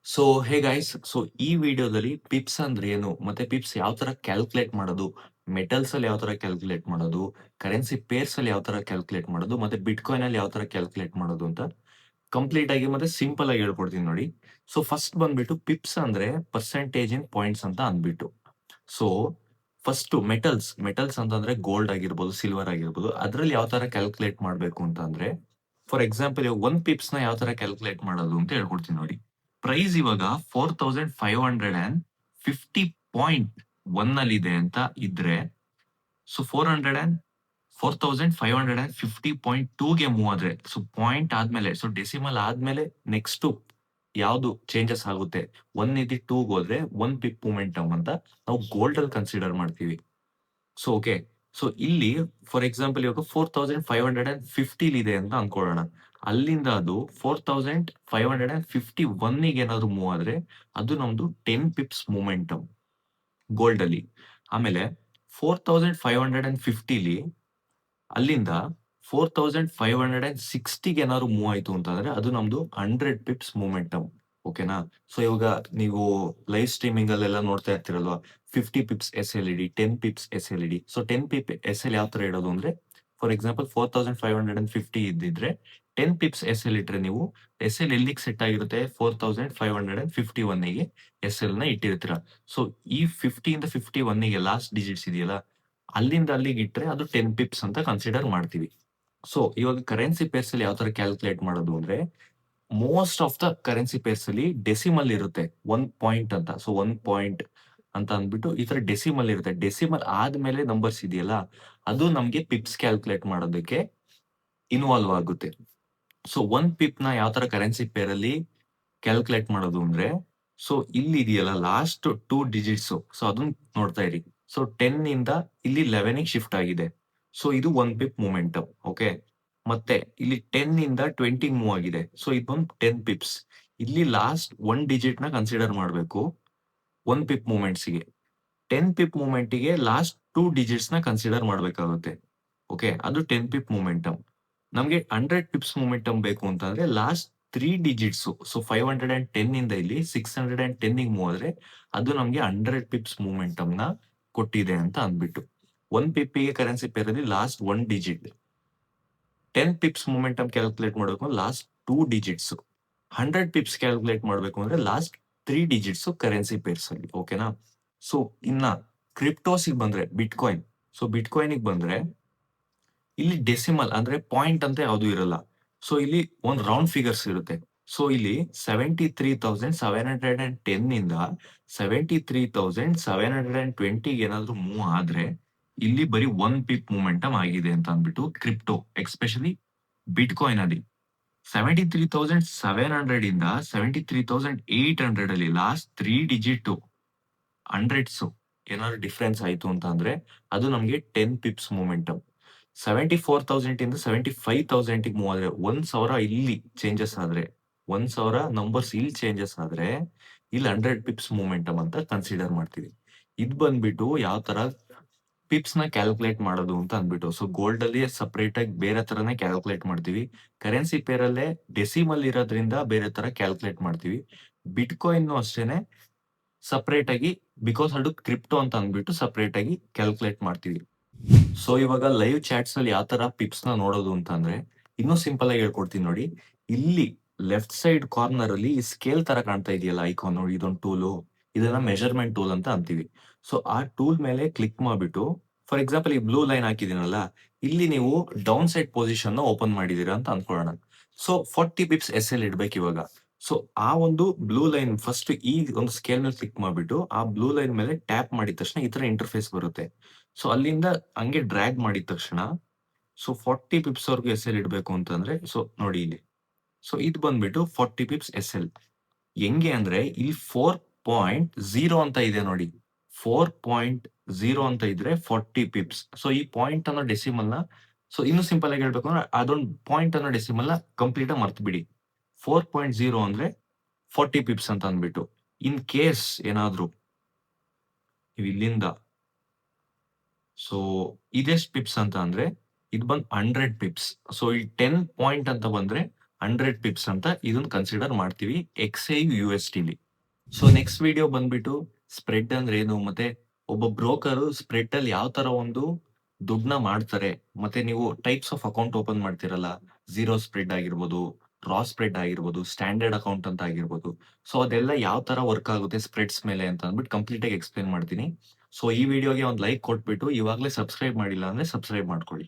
So hey guys, ಈ ವಿಡಿಯೋದಲ್ಲಿ ಪಿಪ್ಸ್ ಅಂದ್ರೆ ಏನು, ಮತ್ತೆ ಪಿಪ್ಸ್ ಯಾವ ತರ ಕ್ಯಾಲ್ಕುಲೇಟ್ ಮಾಡೋದು, ಮೆಟಲ್ಸ್ ಅಲ್ಲಿ ಯಾವ ತರ ಕ್ಯಾಲ್ಕುಲೇಟ್ ಮಾಡೋದು, ಕರೆನ್ಸಿ ಪೇರ್ಸ್ ಅಲ್ಲಿ ಯಾವ ತರ ಕ್ಯಾಲ್ಕುಲೇಟ್ ಮಾಡೋದು, ಮತ್ತೆ ಬಿಟ್ಕಾಯಿನ್ ಅಲ್ಲಿ ಯಾವ ತರ ಕ್ಯಾಲ್ಕುಲೇಟ್ ಮಾಡೋದು ಅಂತ ಕಂಪ್ಲೀಟ್ ಆಗಿ ಮತ್ತೆ ಸಿಂಪಲ್ ಆಗಿ ಹೇಳ್ಕೊಡ್ತೀನಿ ನೋಡಿ. ಸೊ ಫಸ್ಟ್ ಬಂದ್ಬಿಟ್ಟು ಪಿಪ್ಸ್ ಅಂದ್ರೆ ಪರ್ಸೆಂಟೇಜ್ ಇನ್ ಪಾಯಿಂಟ್ಸ್ ಅಂತ ಅಂದ್ಬಿಟ್ಟು. ಸೊ ಫಸ್ಟ್ ಮೆಟಲ್ಸ್ ಅಂತಂದ್ರೆ ಗೋಲ್ಡ್ ಆಗಿರ್ಬೋದು, ಸಿಲ್ವರ್ ಆಗಿರ್ಬೋದು, ಅದ್ರಲ್ಲಿ ಯಾವ ತರ ಕ್ಯಾಲ್ಕುಲೇಟ್ ಮಾಡ್ಬೇಕು ಅಂತ ಅಂದ್ರೆ, ಫಾರ್ ಎಕ್ಸಾಂಪಲ್ ಒನ್ ಪಿಪ್ಸ್ ನ ಯಾವ ತರ ಕ್ಯಾಲ್ಕುಲೇಟ್ ಮಾಡೋದು ಅಂತ ಹೇಳ್ಕೊಡ್ತೀನಿ ನೋಡಿ. ಪ್ರೈಸ್ ಇವಾಗ 4550.1 ಅಲ್ಲಿ ಇದೆ ಅಂತ ಇದ್ರೆ, ಸೊ 4550.2ಗೆ ಮೂವ್ ಆದ್ರೆ, ಸೊ ಪಾಯಿಂಟ್ ಆದ್ಮೇಲೆ, ಸೊ ಡೆಸಿಮಲ್ ಆದ್ಮೇಲೆ ನೆಕ್ಸ್ಟ್ ಯಾವ್ದು ಚೇಂಜಸ್ ಆಗುತ್ತೆ, 1 ಇದ್ದು 2 ಹೋದ್ರೆ 1 ಪಿಪ್ ಮೂಮೆಂಟಮ್ ಅಂತ ನಾವು ಗೋಲ್ಡ್ ಅಲ್ಲಿ ಕನ್ಸಿಡರ್ ಮಾಡ್ತೀವಿ. ಸೊ ಓಕೆ, ಸೊ ಇಲ್ಲಿ ಫಾರ್ ಎಕ್ಸಾಂಪಲ್ ಇವಾಗ 4550 ಇದೆ ಅಂತ ಅನ್ಕೊಳ್ಳೋಣ. ಅಲ್ಲಿಂದ ಅದು 4551ಗೆ ಏನಾದ್ರು ಮೂವ್ ಆದ್ರೆ ಅದು ನಮ್ದು 10 ಪಿಪ್ಸ್ ಮೂಮೆಂಟಮ್ ಗೋಲ್ಡ್ ಅಲ್ಲಿ. ಆಮೇಲೆ 4550ಲಿ ಅಲ್ಲಿಂದ 4560ಗೆ ಏನಾದ್ರು ಮೂವ್ ಆಯ್ತು ಅಂತಂದ್ರೆ ಅದು ನಮ್ದು 100 ಪಿಪ್ಸ್ ಮೂಮೆಂಟಮ್. ಓಕೆನಾ? ಸೊ ಇವಾಗ ನೀವು ಲೈವ್ ಸ್ಟ್ರೀಮಿಂಗ್ ಅಲ್ಲೆಲ್ಲ ನೋಡ್ತಾ ಇರ್ತೀರಲ್ವಾ, 50 pips S L E D, 10 pips S L E D. So 10 pip S L ಯಾವ ತರ ಇಡೋದು ಅಂದ್ರೆ, ಫಾರ್ ಎಕ್ಸಾಂಪಲ್ 4550 ಇದ್ದಿದ್ರೆ 10 ಪಿಪ್ಸ್ ಎಸ್ ಎಲ್ ಇಟ್ರೆ ನೀವು ಎಸ್ ಎಲ್ ಎಲ್ಲಿಗೆ ಸೆಟ್ ಆಗಿರುತ್ತೆ, 4551ಗೆ ಎಸ್ ಎಲ್ ನ ಇಟ್ಟಿರ್ತೀರ. ಸೊ ಈ 50 ಇಂದ 51ಗೆ ಲಾಸ್ಟ್ ಡಿಜಿಟ್ಸ್ ಇದೆಯಲ್ಲ, ಅಲ್ಲಿಂದ ಅಲ್ಲಿಗೆ ಇಟ್ರೆ ಅದು 10 ಪಿಪ್ಸ್ ಅಂತ ಕನ್ಸಿಡರ್ ಮಾಡ್ತೀವಿ. ಸೊ ಇವಾಗ ಕರೆನ್ಸಿ ಪೇರ್ಸ್ ಅಲ್ಲಿ ಯಾವ ತರ ಕ್ಯಾಲ್ಕುಲೇಟ್ ಮಾಡೋದು ಅಂದ್ರೆ, most of the currency pairs ಅಲ್ಲಿ ಡೆಸಿಮಲ್ ಇರುತ್ತೆ, 1 ಪಾಯಿಂಟ್ ಅಂತ. ಸೊ 1 ಪಾಯಿಂಟ್ ಅಂತ ಅಂದ್ಬಿಟ್ಟು ಈ ತರ ಡೆಸಿಮಲ್ ಇರುತ್ತೆ. ಡೆಸಿಮಲ್ ಆದ್ಮೇಲೆ ನಂಬರ್ಸ್ ಇದೆಯಲ್ಲ, ಅದು ನಮ್ಗೆ ಪಿಪ್ಸ್ ಕ್ಯಾಲ್ಕುಲೇಟ್ ಮಾಡೋದಕ್ಕೆ ಇನ್ವಾಲ್ವ್ ಆಗುತ್ತೆ. ಸೊ 1 ಪಿಪ್ ನ ಯಾವ ತರ ಕರೆನ್ಸಿ ಪೇರ್ ಅಲ್ಲಿ ಕ್ಯಾಲ್ಕುಲೇಟ್ ಮಾಡೋದು ಅಂದ್ರೆ, ಸೊ ಇಲ್ಲಿ ಇದೆಯಲ್ಲ ಲಾಸ್ಟ್ 2 ಡಿಜಿಟ್ಸ್, ಸೊ ಅದನ್ನ ನೋಡ್ತಾ ಇರಿ. ಸೊ 10 ಇಂದ ಇಲ್ಲಿ 11ಗೆ ಶಿಫ್ಟ್ ಆಗಿದೆ. ಸೊ ಇದು 1 ಪಿಪ್ ಮೂಮೆಂಟಮ್. ಓಕೆ, ಮತ್ತೆ ಇಲ್ಲಿ 10 ಇಂದ 20ಗೆ ಮೂವ್ ಆಗಿದೆ. ಸೊ ಇದೊಂದು 10 ಪಿಪ್ಸ್. ಇಲ್ಲಿ ಲಾಸ್ಟ್ 1 ಡಿಜಿಟ್ ನ ಕನ್ಸಿಡರ್ ಮಾಡಬೇಕು 1 ಪಿಪ್ ಮೂಮೆಂಟ್ಸ್ಗೆ. 10 ಪಿಪ್ ಮೂಮೆಂಟ್ಗೆ ಲಾಸ್ಟ್ 2 ಡಿಜಿಟ್ಸ್ ನ ಕನ್ಸಿಡರ್ ಮಾಡಬೇಕಾಗುತ್ತೆ. ಓಕೆ, ಅದು 10 ಪಿಪ್ ಮೂಮೆಂಟಮ್. ನಮ್ಗೆ 100 ಪಿಪ್ಸ್ ಮೂಮೆಂಟಮ್ ಬೇಕು ಅಂತಂದ್ರೆ ಲಾಸ್ಟ್ 3 ಡಿಜಿಟ್ಸ್, ಸೊ 510 ಇಂದ ಇಲ್ಲಿ 610ಗೆ ಮೂವ್ ಆದ್ರೆ ಅದು ನಮ್ಗೆ 100 ಪಿಪ್ಸ್ ಮೂಮೆಂಟಮ್ ನ ಕೊಟ್ಟಿದೆ ಅಂತ ಅಂದ್ಬಿಟ್ಟು. 1 ಪಿಪ್ಗೆ ಕರೆನ್ಸಿ ಪೇರ್ ಅಲ್ಲಿ ಲಾಸ್ಟ್ 1 ಡಿಜಿಟ್. 10 ಪಿಪ್ಸ್ ಮೂಮೆಂಟಮ್ ಕ್ಯಾಲ್ಕುಲೇಟ್ ಮಾಡಬೇಕು ಲಾಸ್ಟ್ 2 ಡಿಜಿಟ್ಸ್. 100 ಪಿಪ್ಸ್ ಕ್ಯಾಲ್ಕುಲೇಟ್ ಮಾಡಬೇಕು ಅಂದ್ರೆ ಲಾಸ್ಟ್ 3 ಡಿಜಿಟ್ಸ್ ಕರೆನ್ಸಿ ಪೇರ್ಸ್ ಅಲ್ಲಿ. ಓಕೆನಾ? ಸೊ ಇನ್ನ ಕ್ರಿಪ್ಟೋಸಿಗೆ ಬಂದ್ರೆ, ಬಿಟ್ಕಾಯಿನ್. ಸೊ ಬಿಟ್ಕಾಯಿನ್ ಬಂದ್ರೆ ಇಲ್ಲಿ ಡೆಸಿಮಲ್ ಅಂದ್ರೆ ಪಾಯಿಂಟ್ ಅಂತ ಯಾವ್ದು ಇರಲ್ಲ. ಸೊ ಇಲ್ಲಿ ಒಂದ್ ರೌಂಡ್ ಫಿಗರ್ಸ್ ಇರುತ್ತೆ. ಸೊ ಇಲ್ಲಿ 73,710 ಇಂದ 73,720 ಏನಾದ್ರು ಮೂವ್ ಆದ್ರೆ ಇಲ್ಲಿ ಬರೀ 1 ಪಿಪ್ ಮೂಮೆಂಟಮ್ ಆಗಿದೆ ಅಂತ ಅಂದ್ಬಿಟ್ಟು ಕ್ರಿಪ್ಟೋ, ಎಕ್ಸ್ಪೆಷಲಿ ಬಿಟ್ಕಾಯಿನ್ ಅಲ್ಲಿ 73,700 ಇಂದ 73,800 ಅಲ್ಲಿ ಲಾಸ್ಟ್ 3 ಡಿಜಿಟ್ ಹಂಡ್ರೆಡ್ಸ್ ಏನಾದ್ರು ಡಿಫ್ರೆನ್ಸ್ ಆಯ್ತು ಅಂತ ಅಂದ್ರೆ ಅದು ನಮ್ಗೆ 10 ಪಿಪ್ಸ್ ಮೂಮೆಂಟಮ್. 74,000 ಇಂದ 75,000 ಮೂವ್ ಆದ್ರೆ 1,000 ಇಲ್ಲಿ ಚೇಂಜಸ್ ಆದ್ರೆ, 1,000 ನಂಬರ್ಸ್ ಇಲ್ಲಿ ಚೇಂಜಸ್ ಆದ್ರೆ ಇಲ್ಲಿ 100 ಪಿಪ್ಸ್ ಮೂಮೆಂಟಮ್ ಅಂತ ಕನ್ಸಿಡರ್ ಮಾಡ್ತೀವಿ. ಇದ್ ಬಂದ್ಬಿಟ್ಟು ಯಾವ ತರ ಪಿಪ್ಸ್ ನ ಕ್ಯಾಲ್ಕುಲೇಟ್ ಮಾಡೋದು ಅಂತ ಅಂದ್ಬಿಟ್ಟು. ಸೊ ಗೋಲ್ಡ್ ಅಲ್ಲಿ ಸಪರೇಟ್ ಆಗಿ ಬೇರೆ ತರನೇ ಕ್ಯಾಲ್ಕುಲೇಟ್ ಮಾಡ್ತೀವಿ. ಕರೆನ್ಸಿ ಪೇರ್ ಅಲ್ಲೇ ಡೆಸಿಮಲ್ ಇರೋದ್ರಿಂದ ಬೇರೆ ತರ ಕ್ಯಾಲ್ಕುಲೇಟ್ ಮಾಡ್ತೀವಿ. ಬಿಟ್ಕಾಯಿನ್ ಅಷ್ಟೇನೆ ಸಪರೇಟ್ ಆಗಿ, ಬಿಕಾಸ್ ಅದು ಕ್ರಿಪ್ಟೋ ಅಂತ ಅಂದ್ಬಿಟ್ಟು ಸಪರೇಟ್ ಆಗಿ ಕ್ಯಾಲ್ಕುಲೇಟ್ ಮಾಡ್ತೀವಿ. ಸೊ ಇವಾಗ ಲೈವ್ ಚಾಟ್ಸ್ ಅಲ್ಲಿ ಯಾವ ತರ ಪಿಪ್ಸ್ ನ ನೋಡೋದು ಅಂತ ಅಂದ್ರೆ, ಇನ್ನೂ ಸಿಂಪಲ್ ಆಗಿ ಹೇಳ್ಕೊಡ್ತೀನಿ ನೋಡಿ. ಇಲ್ಲಿ ಲೆಫ್ಟ್ ಸೈಡ್ ಕಾರ್ನರ್ ಅಲ್ಲಿ ಈ ಸ್ಕೇಲ್ ತರ ಕಾಣ್ತಾ ಇದೆಯಲ್ಲ ಐಕಾನ್ ನೋಡಿ, ಇದೊಂದು ಟೂಲು. ಇದನ್ನ ಮೆಜರ್ಮೆಂಟ್ ಟೂಲ್ ಅಂತ ಅಂತೀವಿ. ಸೊ ಆ ಟೂಲ್ ಮೇಲೆ ಕ್ಲಿಕ್ ಮಾಡ್ಬಿಟ್ಟು, ಫಾರ್ ಎಕ್ಸಾಂಪಲ್ ಈ ಬ್ಲೂ ಲೈನ್ ಹಾಕಿದಿನಲ್ಲ, ಇಲ್ಲಿ ನೀವು ಡೌನ್ ಸೈಡ್ ಪೊಸಿಷನ್ ಓಪನ್ ಮಾಡಿದೀರಾ ಅಂತ ಅನ್ಕೊಳ್ಳೋಣ. ಸೊ 40 ಪಿಪ್ಸ್ ಎಸ್ ಎಲ್ ಇಡ್ಬೇಕು ಇವಾಗ. ಸೊ ಆ ಒಂದು ಬ್ಲೂ ಲೈನ್ ಫಸ್ಟ್ ಈ ಒಂದು ಸ್ಕೇಲ್ ಮೇಲೆ ಕ್ಲಿಕ್ ಮಾಡ್ಬಿಟ್ಟು ಆ ಬ್ಲೂ ಲೈನ್ ಮೇಲೆ ಟ್ಯಾಪ್ ಮಾಡಿದ ತಕ್ಷಣ ಈ ತರ ಇಂಟರ್ಫೇಸ್ ಬರುತ್ತೆ. ಸೊ ಅಲ್ಲಿಂದ ಹಂಗೆ ಡ್ರ್ಯಾಗ್ ಮಾಡಿದ ತಕ್ಷಣ, ಸೊ 40 ಪಿಪ್ಸ್ ವರ್ಗು ಎಸ್ ಎಲ್ ಇಡ್ಬೇಕು ಅಂತಂದ್ರೆ, ಸೊ ನೋಡಿ ಇಲ್ಲಿ, ಸೊ ಇದು ಬಂದ್ಬಿಟ್ಟು 40 ಪಿಪ್ಸ್ ಎಸ್ ಎಲ್. ಹೆಂಗೆ ಅಂದ್ರೆ ಇಲ್ಲಿ 4.0 ಅಂತ ಇದೆ ನೋಡಿ, 4.0 ಅಂತ ಇದ್ರೆ 40 ಪಿಪ್ಸ್. ಸೊ ಈ ಪಾಯಿಂಟ್ ಅನ್ನೋ ಡೆಸಿಮಲ್ ನ, ಸೊ ಇನ್ನು ಸಿಂಪಲ್ ಆಗಿ ಹೇಳ್ಬೇಕು ಅಂದ್ರೆ ಅದೊಂದು ಪಾಯಿಂಟ್ ಅನ್ನೋ ಡೆಸಿಮಲ್ ನ ಕಂಪ್ಲೀಟ್ ಆಗಿ ಮರ್ತು ಬಿಡಿ. 4.0 ಅಂದ್ರೆ 40 ಪಿಪ್ಸ್ ಅಂತ ಅಂದ್ಬಿಟ್ಟು. ಇನ್ ಕೇಸ್ ಏನಾದ್ರು ನೀವು ಇಲ್ಲಿಂದ, ಸೊ ಇದೆಷ್ಟು ಪಿಪ್ಸ್ ಅಂತ ಅಂದ್ರೆ ಇದು ಬಂದ್ 100 ಪಿಪ್ಸ್. ಸೊ ಈ 10 ಪಾಯಿಂಟ್ ಅಂತ ಬಂದ್ರೆ 100 ಪಿಪ್ಸ್ ಅಂತ ಇದನ್ನ ಕನ್ಸಿಡರ್ ಮಾಡ್ತೀವಿ XAU USDಲಿ. ಸೊ ನೆಕ್ಸ್ಟ್ ವಿಡಿಯೋ ಬಂದ್ಬಿಟ್ಟು ಸ್ಪ್ರೆಡ್ ಅಂದ್ರೆ ಏನು, ಮತ್ತೆ ಒಬ್ಬ ಬ್ರೋಕರ್ ಸ್ಪ್ರೆಡ್ ಅಲ್ಲಿ ಯಾವ ತರ ಒಂದು ದುಡ್ಡನ್ನ ಮಾಡ್ತಾರೆ, ಮತ್ತೆ ನೀವು ಟೈಪ್ಸ್ ಆಫ್ ಅಕೌಂಟ್ ಓಪನ್ ಮಾಡ್ತಿರಲ್ಲ, ಝೀರೋ ಸ್ಪ್ರೆಡ್ ಆಗಿರ್ಬೋದು, ರಾ ಸ್ಪ್ರೆಡ್ ಆಗಿರ್ಬೋದು, ಸ್ಟ್ಯಾಂಡರ್ಡ್ ಅಕೌಂಟ್ ಅಂತ ಆಗಿರ್ಬೋದು. ಸೊ ಅದೆಲ್ಲ ಯಾವ ತರ ವರ್ಕ್ ಆಗುತ್ತೆ ಸ್ಪ್ರೆಡ್ಸ್ ಮೇಲೆ ಅಂತ ಅಂದ್ಬಿಟ್ಟು ಕಂಪ್ಲೀಟ್ ಆಗಿ ಎಕ್ಸ್ಪ್ಲೇನ್ ಮಾಡ್ತೀನಿ. ಸೊ ಈ ವಿಡಿಯೋಗೆ ಒಂದು ಲೈಕ್ ಕೊಟ್ಬಿಟ್ಟು ಇವಾಗಲೇ ಸಬ್ಸ್ಕ್ರೈಬ್ ಮಾಡಿಲ್ಲ ಅಂದ್ರೆ ಸಬ್ಸ್ಕ್ರೈಬ್ ಮಾಡ್ಕೊಳ್ಳಿ.